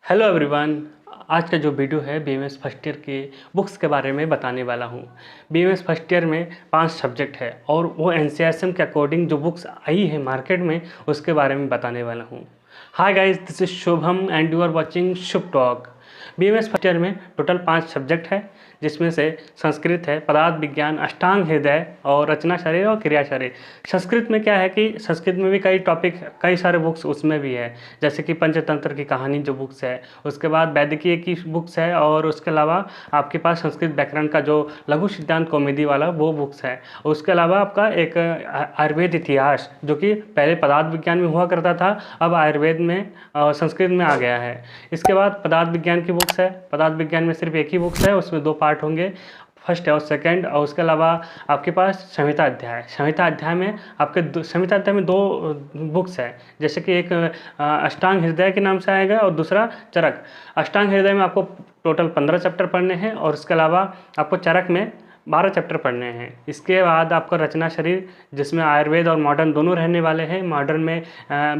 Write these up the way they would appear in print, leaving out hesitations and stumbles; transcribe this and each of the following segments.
Hello everyone. आज का जो वीडियो है बीएमएस फर्स्ट ईयर के बुक्स के बारे में बताने वाला हूँ। बीएमएस फर्स्ट ईयर में 5 सब्जेक्ट है और वो एनसीईआरटी के अकॉर्डिंग जो बुक्स आई है मार्केट में उसके बारे में बताने वाला हूँ। Hi guys, this is Shubham and you are watching Shubh talk. BMS first year में टोटल 5 सब्जेक्ट है, जिसमें से संस्कृत है, पदार्थ विज्ञान, अष्टांग हृदय और रचना शरीर और क्रिया शरीर। संस्कृत में क्या है कि संस्कृत में भी कई टॉपिक, कई सारे बुक्स उसमें भी है, जैसे कि पंचतंत्र की कहानी जो बुक्स है, उसके बाद वैदिकीय की बुक्स है और उसके अलावा आपके पास संस्कृत व्याकरण का जो लघु सिद्धांत कॉमेडी वाला वो बुक्स है। उसके अलावा आपका एक आयुर्वेद इतिहास जो कि पहले पदार्थ विज्ञान में हुआ करता था, अब आयुर्वेद में संस्कृत में आ गया है। इसके बाद पदार्थ विज्ञान की बुक्स है। पदार्थ विज्ञान में सिर्फ एक ही बुक्स है, उसमें 2 पार्ट होंगे, फर्स्ट और सेकंड। और उसके अलावा आपके पास संहिता अध्याय। संहिता अध्याय में आपके संहिता अध्याय में 2 बुक्स है, जैसे कि एक अष्टांग हृदय के नाम से आएगा और दूसरा चरक। अष्टांग हृदय में आपको टोटल 15 चैप्टर पढ़ने हैं और इसके अलावा आपको चरक में 12 चैप्टर पढ़ने हैं। इसके बाद आपका रचना शरीर, जिसमें आयुर्वेद और मॉडर्न दोनों रहने वाले हैं। मॉडर्न में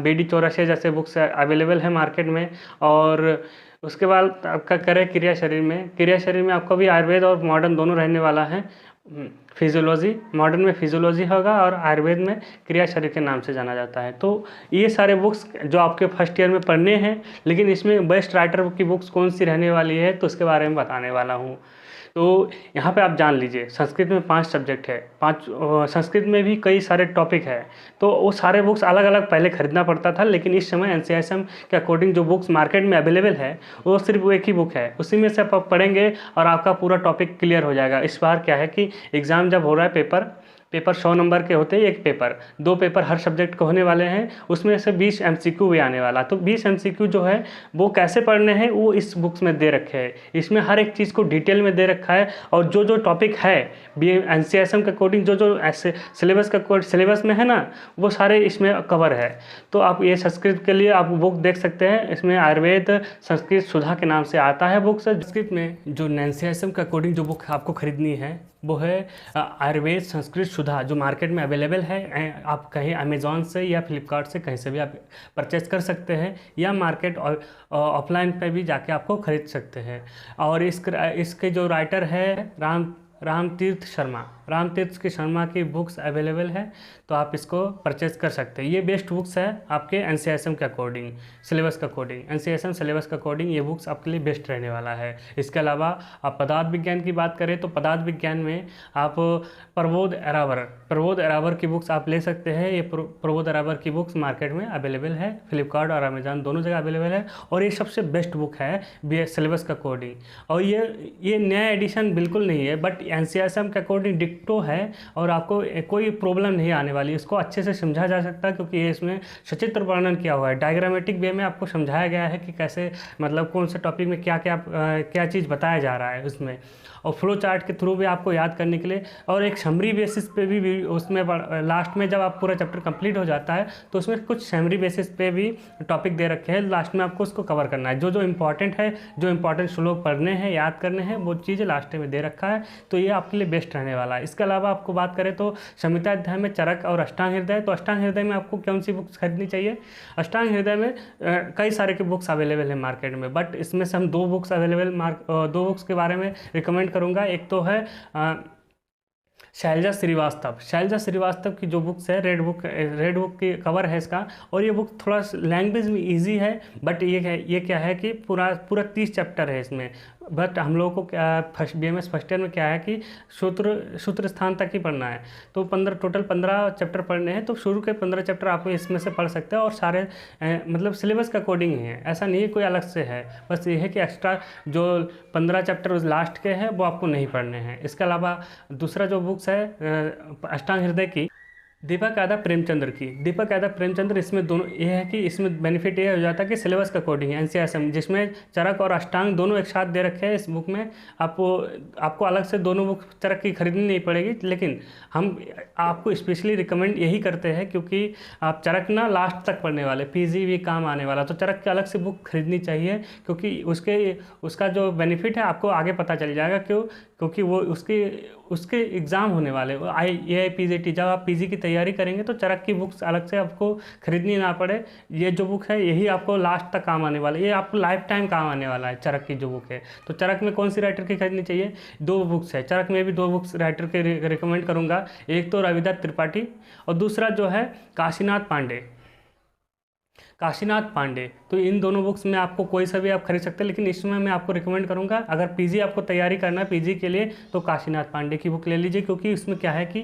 BD चौरसिया जैसे बुक्स अवेलेबल है मार्केट में। और उसके बाद आपका करें क्रिया शरीर में। क्रिया शरीर में आपको भी आयुर्वेद और मॉडर्न दोनों रहने वाला है। फिजियोलॉजी, मॉडर्न में फिजियोलॉजी होगा और आयुर्वेद में क्रिया शरीर के नाम से जाना जाता है। तो ये सारे बुक्स जो आपके फर्स्ट ईयर में पढ़ने हैं, लेकिन इसमें बेस्ट राइटर की बुक्स कौन सी रहने वाली है तो उसके बारे में बताने वाला हूँ। तो यहाँ पे आप जान लीजिए, संस्कृत में 5 सब्जेक्ट है, 5 संस्कृत में भी कई सारे टॉपिक है। तो वो सारे बुक्स अलग अलग पहले खरीदना पड़ता था, लेकिन इस समय एनसीईआरटी के अकॉर्डिंग जो बुक्स मार्केट में अवेलेबल है वो सिर्फ वो एक ही बुक है, उसी में से आप पढ़ेंगे और आपका पूरा टॉपिक क्लियर हो जाएगा। इस बार क्या है कि एग्ज़ाम जब हो रहा है, पेपर 100 नंबर के होते हैं, एक पेपर, 2 पेपर हर सब्जेक्ट के होने वाले हैं, उसमें से 20 MCQ भी आने वाला। तो 20 MCQ जो है वो कैसे पढ़ने हैं वो इस बुक्स में दे रखे हैं। इसमें हर एक चीज़ को डिटेल में दे रखा है और जो जो टॉपिक है एनसीईआरटी के अकॉर्डिंग, जो जो ऐसे सिलेबस में है ना, वो सारे इसमें कवर है। तो आप ये संस्कृत के लिए आप बुक देख सकते हैं। इसमें आयुर्वेद संस्कृत सुधा के नाम से आता है बुक्स। संस्कृत में जो एनसीईआरटी के अकॉर्डिंग जो बुक आपको खरीदनी है वो है आयुर्वेद संस्कृत सुधा, जो मार्केट में अवेलेबल है। आप कहीं अमेज़ॉन से या फ्लिपकार्ट से कहीं से भी आप परचेज कर सकते हैं, या मार्केट और ऑफलाइन पे भी जाके आपको खरीद सकते हैं। और इसके जो राइटर है रामतीर्थ शर्मा की बुक्स अवेलेबल है, तो आप इसको परचेज कर सकते हैं। ये बेस्ट बुक्स है आपके एनसीईआरटी के अकॉर्डिंग, सिलेबस के अकॉर्डिंग। एनसीईआरटी सिलेबस के अकॉर्डिंग ये बुक्स आपके लिए बेस्ट रहने वाला है। इसके अलावा आप पदार्थ विज्ञान की बात करें तो पदार्थ विज्ञान में आप प्रबोध एरावर की बुक्स आप ले सकते हैं। ये प्रबोध एरावर की बुक्स मार्केट में अवेलेबल है, फ्लिपकार्ट और अमेज़ॉन दोनों जगह अवेलेबल है। और ये सबसे बेस्ट बुक है सिलेबस के अकॉर्डिंग। और ये नया एडिशन बिल्कुल नहीं है, बट एनसीईआरटी के अकॉर्डिंग डिक्टो है और आपको कोई प्रॉब्लम नहीं आने वाली। इसको अच्छे से समझा जा सकता है, क्योंकि ये इसमें सचित्र वर्णन किया हुआ है, डायग्रामेटिक वे में आपको समझाया गया है कि कैसे, मतलब कौन से टॉपिक में क्या चीज़ बताया जा रहा है उसमें। और फ्लो चार्ट के थ्रू भी आपको याद करने के लिए, और एक समरी बेसिस पे भी उसमें लास्ट में जब आप पूरा चैप्टर कंप्लीट हो जाता है तो उसमें कुछ समरी बेसिस पे भी टॉपिक दे रखे हैं। लास्ट में आपको उसको कवर करना है, जो जो इम्पॉर्टेंट है, जो इम्पॉर्टेंट श्लोक पढ़ने हैं, याद करने हैं, वो चीज़ें लास्ट में दे रखा है। तो ये आपके लिए बेस्ट रहने वाला है। इसके अलावा आपको बात करें तो संहिता अध्याय में चरक और अष्टांग हृदय। तो अष्टांग हृदय में आपको कौन सी बुक्स खरीदनी चाहिए? अष्टांग हृदय में कई सारे के बुक्स अवेलेबल है मार्केट में, बट इसमें से हम 2 बुक्स के बारे में रिकमेंड करूँगा। एक तो है शैलजा श्रीवास्तव की जो बुक्स है, रेड बुक की कवर है इसका। और ये बुक थोड़ा लैंग्वेज में इजी है, बट ये क्या है कि पूरा 30 चैप्टर है इसमें। बट हम लोगों को बीएमएस फर्स्ट ईयर में क्या है कि सूत्र स्थान तक ही पढ़ना है। तो टोटल 15 चैप्टर पढ़ने हैं, तो शुरू के 15 चैप्टर आप इसमें से पढ़ सकते हैं। और सारे मतलब सिलेबस के अकॉर्डिंग ही है, ऐसा नहीं है कोई अलग से है। बस ये है कि एक्स्ट्रा जो 15 चैप्टर उस लास्ट के हैं वो आपको नहीं पढ़ने हैं। इसके अलावा दूसरा जो बुक्स है अष्टांग हृदय की, दीपक यादव प्रेमचंद्र, इसमें दोनों ये है कि इसमें बेनिफिट ये हो जाता है कि सिलेबस के अकॉर्डिंग है एनसीईआरटी, जिसमें चरक और अष्टांग दोनों एक साथ दे रखे हैं इस बुक में। आपको अलग से दोनों बुक चरक की खरीदनी नहीं पड़ेगी, लेकिन हम आपको स्पेशली रिकमेंड यही करते हैं, क्योंकि आप चरक ना लास्ट तक पढ़ने वाले, पीजी भी काम आने वाला, तो चरक की अलग से बुक खरीदनी चाहिए, क्योंकि उसका जो बेनिफिट है आपको आगे पता चल जाएगा। क्योंकि वो उसके एग्ज़ाम होने वाले, AIPJT, जब आप पीजी की तैयारी करेंगे तो चरक की बुक्स अलग से आपको खरीदनी ना पड़े। ये जो बुक है यही आपको लास्ट तक काम आने वाला है, ये आपको लाइफ टाइम काम आने वाला है चरक की जो बुक है। तो चरक में कौन सी राइटर की खरीदनी चाहिए? 2 बुक्स है चरक में भी, 2 बुक्स राइटर के रिकमेंड करूँगा। एक तो रविदास त्रिपाठी और दूसरा जो है काशीनाथ पांडे। काशीनाथ पांडे, तो इन दोनों बुक्स में आपको कोई सा भी आप खरीद सकते हैं, लेकिन इसमें मैं आपको रिकमेंड करूंगा अगर पीजी आपको तैयारी करना है पीजी के लिए तो काशीनाथ पांडे की बुक ले लीजिए, क्योंकि इसमें क्या है कि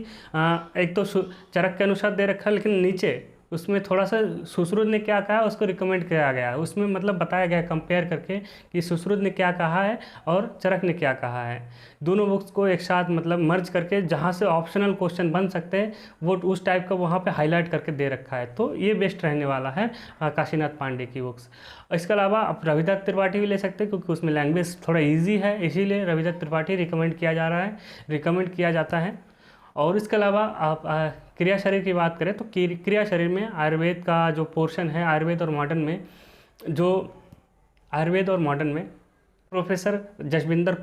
एक तो चरक के अनुसार दे रखा है, लेकिन नीचे उसमें थोड़ा सा सुश्रुत ने क्या कहा उसको रिकमेंड किया गया है, उसमें मतलब बताया गया है कंपेयर करके कि सुश्रुत ने क्या कहा है और चरक ने क्या कहा है। दोनों बुक्स को एक साथ मतलब मर्ज करके जहाँ से ऑप्शनल क्वेश्चन बन सकते हैं वो उस टाइप का वहाँ पे हाईलाइट करके दे रखा है, तो ये बेस्ट रहने वाला है काशीनाथ पांडे की बुक्स। इसके अलावा आप रविदास त्रिपाठी भी ले सकते हैं, क्योंकि उसमें लैंग्वेज थोड़ा ईजी है, इसीलिए रविदास त्रिपाठी रिकमेंड किया जा रहा है, रिकमेंड किया जाता है। और इसके अलावा आप क्रिया शरीर की बात करें तो क्रिया शरीर में आयुर्वेद का जो पोर्शन है, आयुर्वेद और मॉडर्न में प्रोफेसर जसविंदर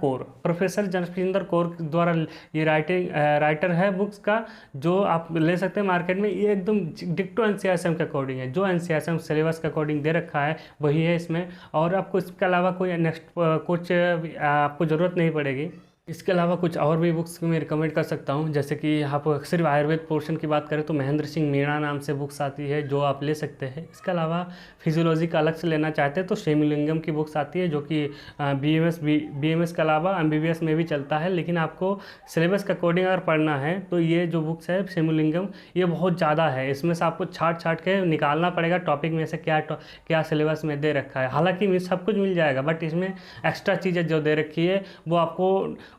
कौर द्वारा ये राइटर है बुक्स का, जो आप ले सकते हैं मार्केट में। ये एकदम डिक्टो एनसीईआरटी के अकॉर्डिंग है, जो एनसीईआरटी सिलेबस के अकॉर्डिंग दे रखा है वही है इसमें, और आपको इसके अलावा कोई नेक्स्ट कुछ आपको ज़रूरत नहीं पड़ेगी। इसके अलावा कुछ और भी बुक्स मैं रिकमेंड कर सकता हूँ, जैसे कि आप सिर्फ आयुर्वेद पोर्शन की बात करें तो महेंद्र सिंह मीणा नाम से बुक्स आती है जो आप ले सकते हैं। इसके अलावा फिजियोलॉजी का अलग से लेना चाहते हैं तो शेमुलिंगम की बुक्स आती है, जो कि बीएमएस के अलावा एमबीबीएस में भी चलता है, लेकिन आपको सिलेबस के अकॉर्डिंग अगर पढ़ना है तो ये जो बुक्स है शेमुलिंगम ये बहुत ज़्यादा है, इसमें से आपको छाट के निकालना पड़ेगा टॉपिक में से क्या सिलेबस में दे रखा है। हालाँकि सब कुछ मिल जाएगा, बट इसमें एक्स्ट्रा चीज़ें जो दे रखी है वो आपको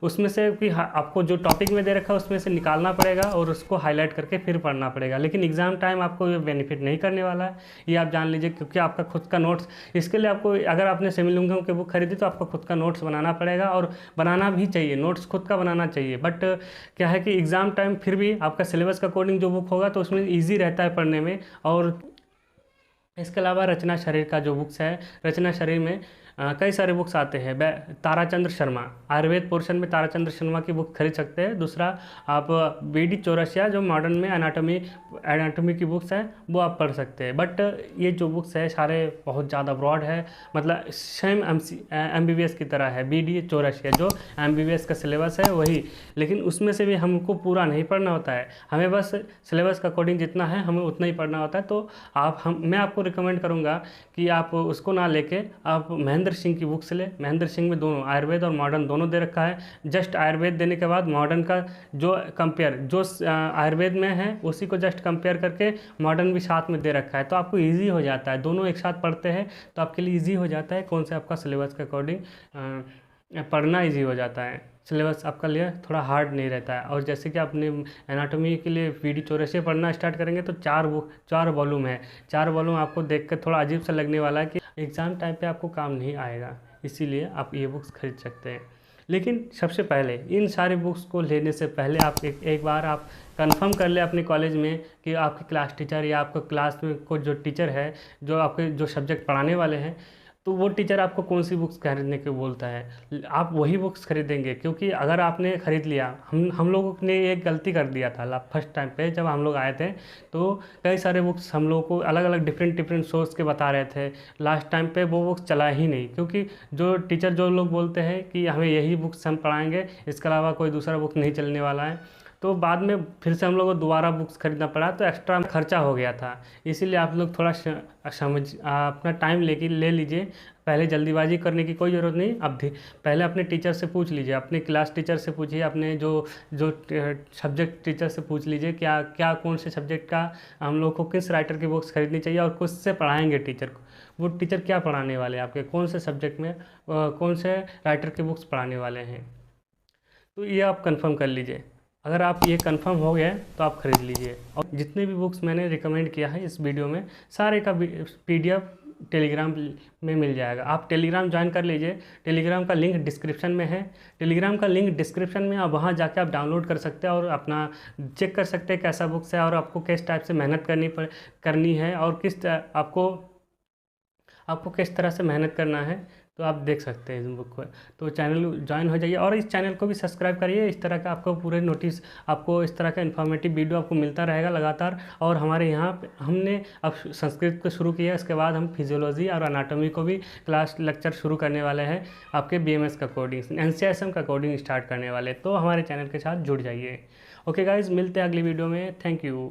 उसमें से कि आपको जो टॉपिक में दे रखा है उसमें से निकालना पड़ेगा और उसको हाईलाइट करके फिर पढ़ना पड़ेगा, लेकिन एग्जाम टाइम आपको ये बेनिफिट नहीं करने वाला है, ये आप जान लीजिए, क्योंकि आपका खुद का नोट्स इसके लिए आपको, अगर आपने शेमुलिंगम की बुक खरीदी तो आपको खुद का नोट्स बनाना पड़ेगा, और बनाना भी चाहिए, नोट्स खुद का बनाना चाहिए। बट क्या है कि एग्ज़ाम टाइम फिर भी आपका सिलेबस के अकॉर्डिंग जो बुक होगा तो उसमें ईजी रहता है पढ़ने में। और इसके अलावा रचना शरीर का जो बुक्स है, रचना शरीर में कई सारे बुक्स आते हैं। ताराचंद्र शर्मा, आयुर्वेद पोर्शन में ताराचंद्र शर्मा की बुक खरीद सकते हैं। दूसरा आप बीडी चौरसिया जो मॉडर्न में एनाटॉमी की बुक्स हैं वो आप पढ़ सकते हैं। बट ये जो बुक्स है सारे बहुत ज़्यादा ब्रॉड है, मतलब सेम एमबीबीएस की तरह है। बीडी चौरसिया जो एमबीबीएस का सिलेबस है वही, लेकिन उसमें से भी हमको पूरा नहीं पढ़ना होता है, हमें बस सिलेबस का अकॉर्डिंग जितना है हमें उतना ही पढ़ना होता है। तो मैं आपको रिकमेंड करूँगा कि आप उसको ना लेके आप महेंद्र सिंह की बुक से ले। महेंद्र सिंह में दोनों आयुर्वेद और मॉडर्न दोनों दे रखा है, जस्ट आयुर्वेद देने के बाद मॉडर्न का जो कंपेयर जो आयुर्वेद में है उसी को जस्ट कंपेयर करके मॉडर्न भी साथ में दे रखा है, तो आपको इजी हो जाता है, दोनों एक साथ पढ़ते हैं तो आपके लिए इजी हो जाता है कौन से आपका सिलेबस के अकॉर्डिंग पढ़ना इजी हो जाता है, सिलेबस आपका लिए थोड़ा हार्ड नहीं रहता है। और जैसे कि आपने एनाटॉमी के लिए बीडी चौरसिया पढ़ना स्टार्ट करेंगे तो 4 वॉल्यूम है, 4 वॉल्यूम आपको देख कर थोड़ा अजीब सा लगने वाला है कि एग्ज़ाम टाइम पे आपको काम नहीं आएगा, इसीलिए आप ये बुक्स खरीद सकते हैं। लेकिन सबसे पहले इन सारी बुक्स को लेने से पहले आप एक बार आप कंफर्म कर ले अपने कॉलेज में कि आपके क्लास टीचर या आपका क्लास में कोई जो टीचर है जो आपके जो सब्जेक्ट पढ़ाने वाले हैं तो वो टीचर आपको कौन सी बुक्स खरीदने को बोलता है, आप वही बुक्स खरीदेंगे। क्योंकि अगर आपने ख़रीद लिया, हम लोगों ने एक गलती कर दिया था फर्स्ट टाइम पे जब हम लोग आए थे, तो कई सारे बुक्स हम लोगों को अलग अलग डिफरेंट सोर्स के बता रहे थे, लास्ट टाइम पे वो बुक्स चला ही नहीं, क्योंकि जो टीचर जो लोग बोलते हैं कि हमें यही बुक्स हम पढ़ाएंगे, इसके अलावा कोई दूसरा बुक नहीं चलने वाला है, तो बाद में फिर से हम लोग को दोबारा बुक्स खरीदना पड़ा, तो एक्स्ट्रा खर्चा हो गया था। इसीलिए आप लोग थोड़ा अपना टाइम ले लीजिए, पहले जल्दीबाजी करने की कोई ज़रूरत नहीं। अब पहले अपने टीचर से पूछ लीजिए, अपने क्लास टीचर से पूछिए, अपने जो सब्जेक्ट टीचर से पूछ लीजिए क्या कौन से सब्जेक्ट का हम लोग को किस राइटर की बुक्स खरीदनी चाहिए और किससे पढ़ाएंगे टीचर को, वो टीचर क्या पढ़ाने वाले हैं आपके, कौन से सब्जेक्ट में कौन से राइटर की बुक्स पढ़ाने वाले हैं, तो ये आप कंफर्म कर लीजिए। अगर आप ये कंफर्म हो गया तो आप ख़रीद लीजिए। और जितने भी बुक्स मैंने रिकमेंड किया है इस वीडियो में सारे का PDF टेलीग्राम में मिल जाएगा, आप टेलीग्राम ज्वाइन कर लीजिए। टेलीग्राम का लिंक डिस्क्रिप्शन में है, टेलीग्राम का लिंक डिस्क्रिप्शन में, आप वहाँ जाके आप डाउनलोड कर सकते हैं और अपना चेक कर सकते हैं कैसा बुक्स है और आपको किस टाइप से मेहनत करनी है और किस आपको आपको किस तरह से मेहनत करना है तो आप देख सकते हैं इस बुक को। तो चैनल ज्वाइन हो जाइए और इस चैनल को भी सब्सक्राइब करिए। इस तरह का आपको पूरे नोटिस, आपको इस तरह का इन्फॉर्मेटिव वीडियो आपको मिलता रहेगा लगातार। और हमारे यहाँ पे हमने अब संस्कृत को शुरू किया, इसके बाद हम फिजियोलॉजी और अनाटॉमी को भी क्लास लेक्चर शुरू करने वाले हैं। आपके बीएमएस का कोडिंग, एनसीआईएसएम का कोडिंग स्टार्ट करने वाले, तो हमारे चैनल के साथ जुड़ जाइए। ओके गाइज, मिलते हैं अगली वीडियो में। Thank you.